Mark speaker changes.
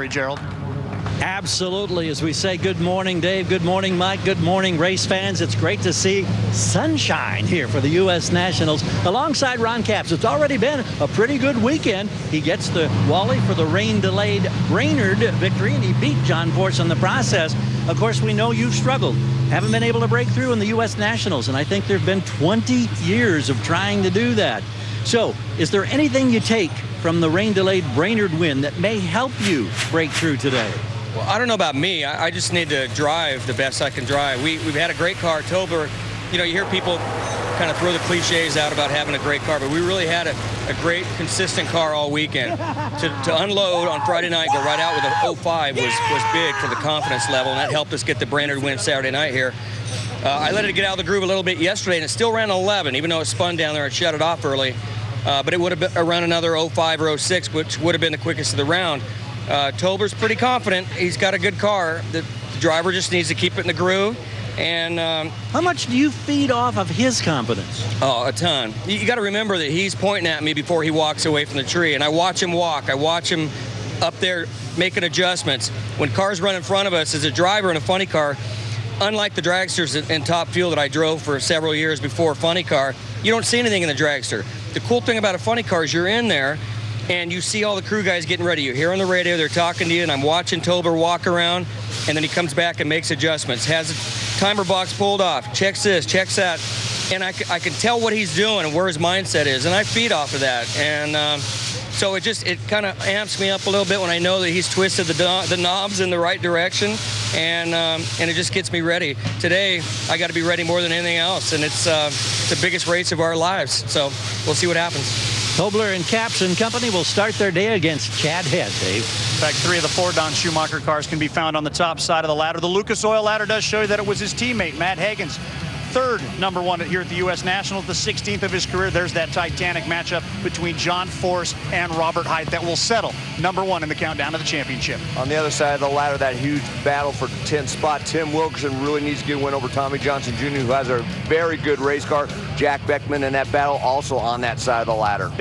Speaker 1: Larry Gerald.
Speaker 2: Absolutely. As we say, good morning, Dave. Good morning, Mike. Good morning, race fans. It's great to see sunshine here for the U.S. Nationals alongside Ron Capps. It's already been a pretty good weekend. He gets the Wally for the rain-delayed Brainerd victory, and he beat John Force in the process. Of course, we know you've struggled. Haven't been able to break through in the U.S. Nationals, and I think there have been 20 years of trying to do that. So, is there anything you take from the rain-delayed Brainerd win that may help you break through today?
Speaker 3: Well, I don't know about me. I just need to drive the best I can drive. We've had a great car. Tober, you know, you hear people kind of throw the cliches out about having a great car, but we really had a great, consistent car all weekend. To unload on Friday night, go right out with a 05 was big for the confidence level, and that helped us get the Brainerd win Saturday night here. I let it get out of the groove a little bit yesterday, and it still ran 11, even though it spun down there and shut it off early. But it would have run another 05 or 06, which would have been the quickest of the round. Tober's pretty confident. He's got a good car. The driver just needs to keep it in the groove. And
Speaker 2: how much do you feed off of his confidence?
Speaker 3: Oh, a ton. You got to remember that he's pointing at me before he walks away from the tree, and I watch him walk. I watch him up there making adjustments. When cars run in front of us, as a driver in a funny car, unlike the dragsters in Top Fuel that I drove for several years before funny car, you don't see anything in the dragster. The cool thing about a funny car is you're in there, and you see all the crew guys getting ready. You hear on the radio, they're talking to you, and I'm watching Tober walk around, and then he comes back and makes adjustments, has a timer box pulled off, checks this, checks that, and I can tell what he's doing and where his mindset is, and I feed off of that. And so it kind of amps me up a little bit when I know that he's twisted the knobs in the right direction, and it just gets me ready. Today, I got to be ready more than anything else, and it's the biggest race of our lives, so we'll see what happens.
Speaker 2: Tobler and Capps and company will start their day against Chad Head, Dave.
Speaker 1: In fact, 3 of the 4 Don Schumacher cars can be found on the top side of the ladder. The Lucas Oil ladder does show you that it was his teammate, Matt Hagan's third #1 here at the U.S. Nationals, the 16th of his career. There's that titanic matchup between John Force and Robert Hight that will settle #1 in the countdown to the championship.
Speaker 4: On the other side of the ladder, that huge battle for 10th spot, Tim Wilkerson really needs to get a win over Tommy Johnson Jr., who has a very good race car. Jack Beckman in that battle also on that side of the ladder.